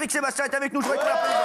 Patrick Sébastien est avec nous. Je voudrais qu'on l'applaudisse.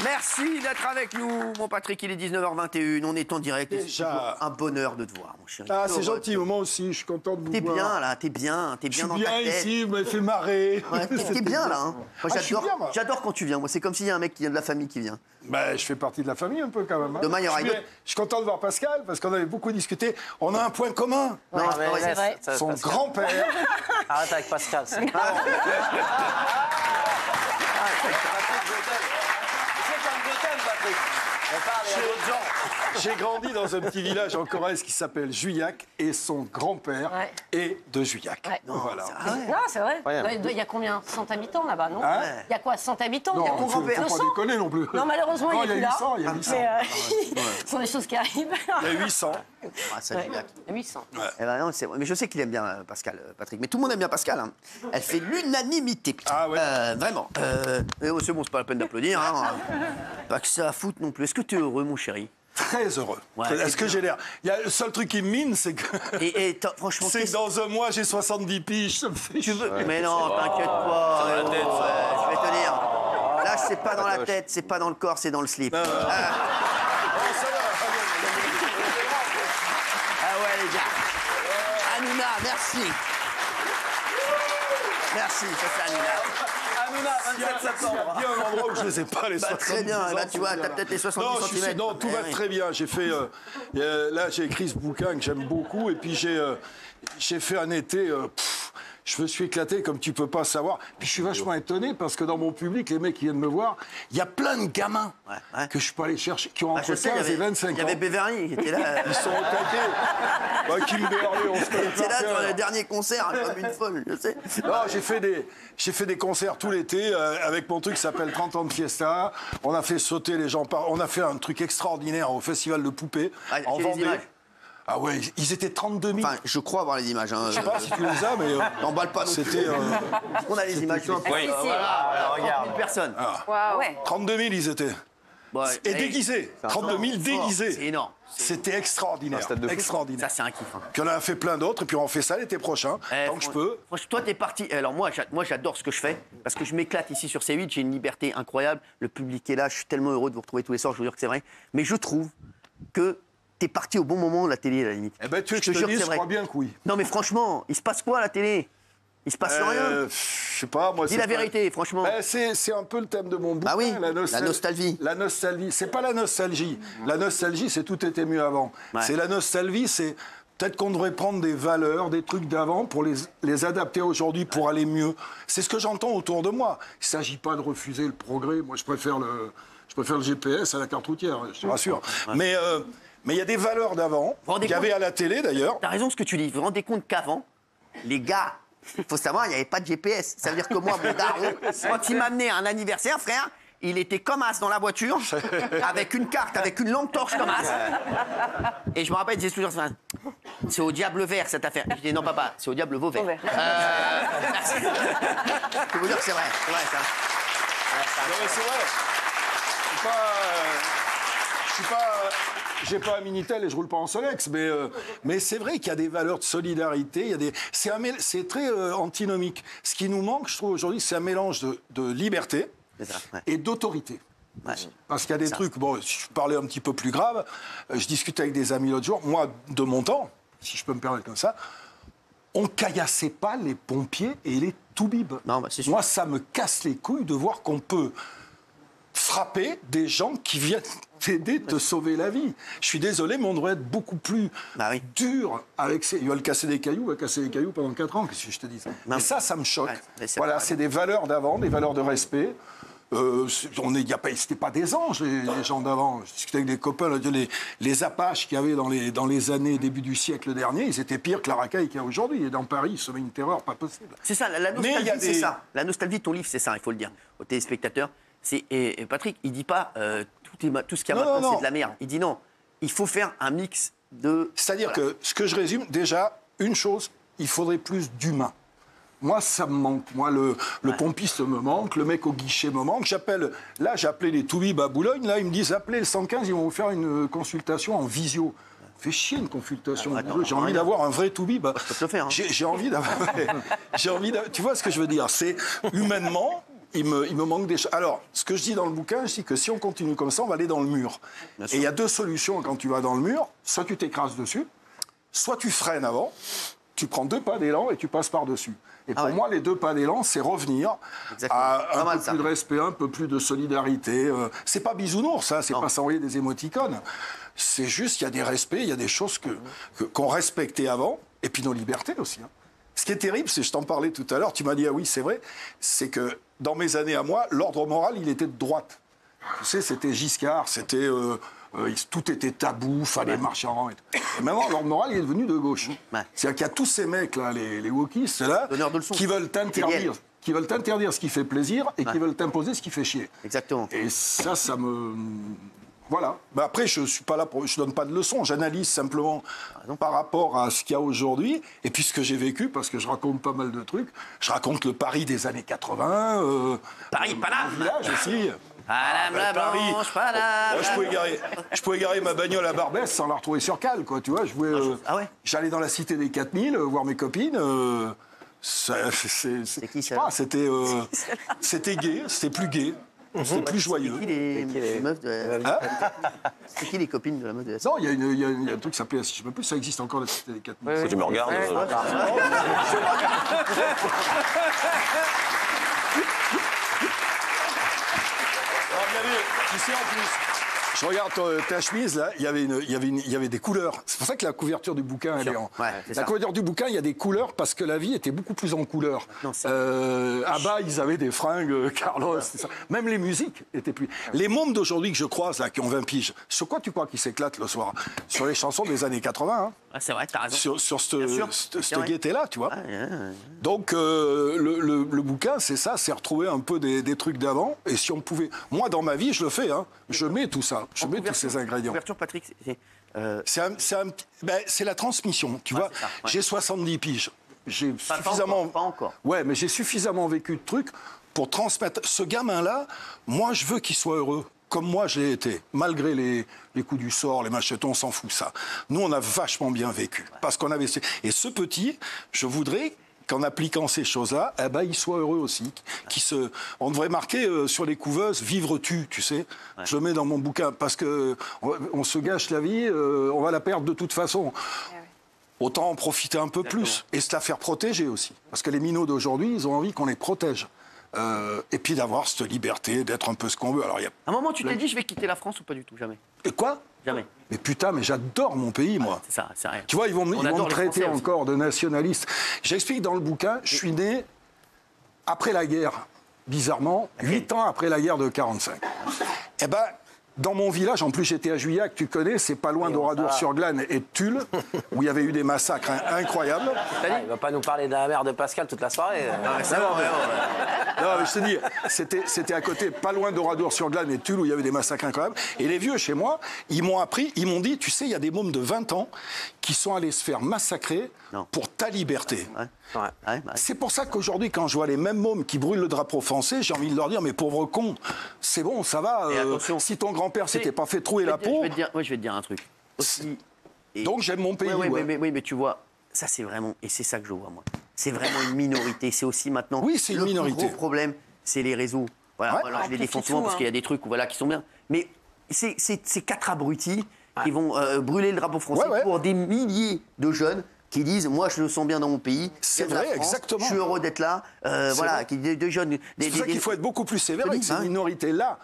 Merci d'être avec nous, mon Patrick. Il est 19h21. On est en direct. Déjà. C'est un bonheur de te voir, mon chéri. Ah, c'est gentil, moi aussi, je suis content de vous T'es voir. bien, là. T'es bien dans ta tête. Je suis bien ici, vous m'avez fait marrer. Ouais, t'es bien, là. Hein. Moi, je suis bien, moi. j'adore quand tu viens. Moi, c'est comme s'il y a un mec qui vient de la famille qui vient. Ben, je fais partie de la famille un peu quand même. Hein. Demain, il y aura je, une suis, je suis content de voir Pascal parce qu'on avait beaucoup discuté. On a un point commun. Non, c'est vrai. Son grand-père. Arrête avec Pascal. J'ai grandi dans un petit village en Corrèze qui s'appelle Juillac et son grand-père est de Juillac. Ouais. Voilà. Non, c'est vrai. Il y a combien 100 habitants là-bas, non Hein Il y a quoi 100 habitants Non, Il y a faut pas 200 déconner non plus. Non, malheureusement, Non, il il est y a plus là. 800, il y a 800. Mais ce sont des choses qui arrivent. Il y a 800. Ah, ça, Juliac. 800. Eh ben non, mais je sais qu'il aime bien Pascal, Patrick. Mais tout le monde aime bien Pascal. Hein. Elle fait l'unanimité. Ah ouais. Vraiment. Mais c'est bon, c'est pas la peine d'applaudir. Hein. Pas que ça à foutre non plus. Est-ce que tu es heureux, mon chéri? Très heureux. Ouais, Est-ce que j'ai l'air... Le seul truc qui me mine, c'est que... franchement, c'est que dans un mois, j'ai 70 piges. Ça me fait tu veux... chier. Mais non, t'inquiète pas. Sur la tête, je vais te dire. Là, c'est pas dans la tête, c'est pas dans le corps, c'est dans le slip. Ah ouais, les gars. Hanouna, merci. Merci, ça c'est Hanouna. Hanouna, 27 septembre. Il y a un endroit où je ne les ai pas, les 70 Très bien, ans, là, tu vois, faut t'as dire. peut-être les 70 cm. Non, tout va très bien. J'ai fait... là, j'ai écrit ce bouquin que j'aime beaucoup. Et puis, j'ai fait un été... je me suis éclaté comme tu peux pas savoir. Puis je suis vachement étonné parce que dans mon public, les mecs qui viennent me voir, il y a plein de gamins que je peux aller chercher, qui ont entre 15 et 25 ans. Il y avait Beverly qui était là. Ils sont au taquet. Kimberley, on se connaît T'es là par sur cœur. le dernier concert, comme une folle, je sais. Non, j'ai fait des concerts tout l'été avec mon truc qui s'appelle 30 ans de fiesta. On a fait sauter les gens on a fait un truc extraordinaire au festival de poupées en j'ai les Vendée. images. Ah ouais, ils étaient 32 000. Enfin, je crois avoir les images. Hein. Je sais pas si tu les as, mais N'emballe pas non plus. c'était On a les images. Oui, voilà, regarde. 1000 personnes. Ouais. 32 000 ils étaient. Ouais, Et déguisés. 32 000 déguisés. C'est énorme. C'était extraordinaire. Extraordinaire. Ça, c'est un kiff. Hein. Puis on en a fait plein d'autres, et puis on fait ça l'été prochain, tant que je peux. Franchement, toi, t'es parti. Alors, moi, j'adore ce que je fais, parce que je m'éclate ici sur C8. J'ai une liberté incroyable. Le public est là. Je suis tellement heureux de vous retrouver tous les soirs. Je vous jure que c'est vrai. Mais je trouve que t'es parti au bon moment, la télé, à la limite. Eh ben, tu veux que je te dise, je crois bien que oui. Non, mais franchement, il se passe quoi à la télé? Il se passe rien. Je sais pas, moi. Dis la vérité, franchement. Ben, c'est un peu le thème de mon bouquin. Bah oui, la nostalgie. La nostalgie. C'est pas la nostalgie. La nostalgie, c'est tout était mieux avant. Ouais. C'est la nostalgie, c'est peut-être qu'on devrait prendre des valeurs, des trucs d'avant pour les adapter aujourd'hui pour aller mieux. C'est ce que j'entends autour de moi. Il ne s'agit pas de refuser le progrès. Moi, je préfère le GPS à la carte routière, je te rassure. Ouais. Mais il y a des valeurs d'avant, qu'il y avait à la télé d'ailleurs. T'as raison ce que tu dis. Vous vous rendez compte qu'avant, les gars, il faut savoir, il n'y avait pas de GPS. Ça veut dire que moi, mon daron, quand il m'amenait à un anniversaire, frère, il était comme as dans la voiture, avec une carte, avec une lampe torche comme as. Et je me rappelle, il disait toujours, c'est au diable vert cette affaire. Je dis non, papa, c'est au diable vauvert. Merci. Je peux vous dire que c'est vrai. C'est vrai, ça. Non, mais c'est vrai. J'ai pas un Minitel et je roule pas en Solex, mais c'est vrai qu'il y a des valeurs de solidarité. C'est très antinomique. Ce qui nous manque, je trouve aujourd'hui, c'est un mélange de liberté et d'autorité. Ouais. Parce qu'il y a des trucs. Bon, je parlais un petit peu plus grave. Je discutais avec des amis l'autre jour. Moi, de mon temps, si je peux me permettre comme ça, on caillassait pas les pompiers et les toubibs. Non, bah, c'est sûr. Moi, ça me casse les couilles de voir qu'on peut frapper des gens qui viennent t'aider, te sauver la vie. Je suis désolé, mais on devrait être beaucoup plus dur avec ces... Il va le casser des cailloux, il va casser des cailloux pendant 4 ans, qu'est-ce que je te dis. Non, et ça me choque. Ouais, voilà, c'est des valeurs d'avant, des valeurs de respect. C'était pas des anges, les gens d'avant. Je discutais avec des copains, les Apaches qu'il y avait dans les années début du siècle dernier, ils étaient pires que la racaille qu'il y a aujourd'hui. Et dans Paris, ils se met une terreur pas possible. C'est ça, la nostalgie, c'est ça. La nostalgie de ton livre, c'est ça, il faut le dire aux téléspectateurs. Et Patrick, il dit pas tout ce qu'il y a maintenant, c'est de la merde. Il dit non, il faut faire un mix de... C'est-à-dire que, ce que je résume, déjà, une chose, il faudrait plus d'humains. Moi, ça me manque. Moi, le pompiste me manque, le mec au guichet me manque. J'ai appelé les toubibs à Boulogne, là, ils me disent, appelez le 115, ils vont vous faire une consultation en visio. Fait chier une consultation. attends, J'ai envie d'avoir un vrai to-be. Bah, Je peux te le faire. Hein. j'ai envie d'avoir... Tu vois ce que je veux dire? C'est humainement... Il me manque des choses. Alors, ce que je dis dans le bouquin, je dis que si on continue comme ça, on va aller dans le mur. Et il y a deux solutions quand tu vas dans le mur. Soit tu t'écrases dessus, soit tu freines avant, tu prends 2 pas d'élan et tu passes par-dessus. Et pour moi, les 2 pas d'élan, c'est revenir à un peu plus de respect, un peu plus de solidarité. C'est pas bisounours, ça, c'est pas s'envoyer des émoticônes. C'est juste, il y a des respects, il y a des choses qu'on respectait avant, et puis nos libertés aussi. Hein. Ce qui est terrible, c'est, je t'en parlais tout à l'heure, tu m'as dit, ah oui, c'est vrai, c'est que dans mes années à moi, l'ordre moral, il était de droite. Tu sais, c'était Giscard, c'était... tout était tabou, fallait marcher en rang. Et maintenant, l'ordre moral, il est devenu de gauche. Ouais. C'est-à-dire qu'il y a tous ces mecs-là, les wokistes, là, qui veulent t'interdire. Qui veulent t'interdire ce qui fait plaisir et qui veulent t'imposer ce qui fait chier. Exactement. Et ça me... Voilà. Mais après, je suis pas là pour... Je donne pas de leçons. J'analyse simplement par rapport à ce qu'il y a aujourd'hui et puis ce que j'ai vécu, parce que je raconte pas mal de trucs. Je raconte le Paris des années 80. Paris, Paname. Village aussi. Paname, la blanche, Paname. Moi, je pouvais garer ma bagnole à Barbès sans la retrouver sur cale, quoi. Tu vois, j'allais dans la cité des 4000 voir mes copines. C'est qui ça? C'était gay, c'était plus gay. C'était plus joyeux. C'est qui les meufs de la... C'est qui les copines de la meuf de la... Non, il y a un truc qui s'appelait... Je ne sais même plus, ça existe encore, la Cité des 4000. Ouais, tu me regardes. Tu sais, en plus, je regarde ta chemise, là, il y avait des couleurs. C'est pour ça que la couverture du bouquin, elle est en... La couverture du bouquin, il y a des couleurs parce que la vie était beaucoup plus en couleurs. À bas, ils avaient des fringues, Carlos, ça. Même les musiques étaient plus... Les mômes d'aujourd'hui que je croise, là, qui ont 20 piges, sur quoi tu crois qu'ils s'éclatent le soir? Sur les chansons des années 80, hein. Ah, c'est vrai, t'as raison. Sur cette gaieté-là, tu vois. Donc, le bouquin, c'est ça, c'est retrouver un peu des trucs d'avant. Et si on pouvait... Moi, dans ma vie, je le fais, hein. Je mets tout ça. Je mets tous ces ingrédients. Couverture, Patrick, c'est la transmission, tu vois. Ça, ouais. J'ai 70 piges. J'ai suffisamment... Pas encore. Ouais, mais j'ai suffisamment vécu de trucs pour transmettre... Ce gamin-là, moi, je veux qu'il soit heureux. Comme moi, je l'ai été. Malgré les coups du sort, les machetons, on s'en fout, ça. Nous, on a vachement bien vécu. Parce qu'on avait... Et ce petit, je voudrais... qu'en appliquant ces choses-là, eh ben, il soit heureux aussi. On devrait marquer sur les couveuses « Vivres-tu », tu sais. Ouais. Je le mets dans mon bouquin, parce qu'on se gâche la vie, on va la perdre de toute façon. Autant en profiter un peu plus. Et se la faire protéger aussi. Parce que les minots d'aujourd'hui, ils ont envie qu'on les protège. Et puis d'avoir cette liberté, d'être un peu ce qu'on veut. Alors, à un moment, tu t'es dit « Je vais quitter la France » ou pas du tout? Jamais. Et quoi? Jamais. Mais putain, mais j'adore mon pays, moi. C'est ça, c'est rien. Tu vois, ils vont me traiter encore de nationaliste. J'explique dans le bouquin, je suis né après la guerre, bizarrement, 8 ans après la guerre de 45. Eh ben, dans mon village, en plus j'étais à Juillac, tu connais, c'est pas loin d'Oradour-sur-Glane et de Tulle, où il y avait eu des massacres incroyables. Il va pas nous parler de la mère de Pascal toute la soirée. Non, mais je te dis, c'était à côté, pas loin d'Oradour-sur-Glane et de Tulle, où il y avait des massacres incroyables. Et les vieux, chez moi, ils m'ont appris, ils m'ont dit, tu sais, il y a des mômes de 20 ans qui sont allés se faire massacrer pour ta liberté. C'est pour ça qu'aujourd'hui, quand je vois les mêmes mômes qui brûlent le drapeau français, j'ai envie de leur dire, mais pauvre con, c'est bon, ça va. Si ton grand-père s'était pas fait trouer la peau... je vais te dire un truc. Aussi, donc j'aime mon pays. Oui, mais tu vois, ça c'est vraiment... Et c'est ça que je vois, moi. C'est vraiment une minorité. C'est aussi maintenant... Oui, c'est une minorité. Le gros problème, c'est les réseaux. Voilà, alors je les défends souvent parce qu'il y a des trucs qui sont bien. Mais c'est 4 abrutis qui vont brûler le drapeau français pour des milliers de jeunes qui disent, moi je le sens bien dans mon pays, c'est vrai, France, exactement. Je suis heureux d'être là, voilà, des jeunes. C'est pour ça qu'il faut être beaucoup plus sévère avec ces minorités-là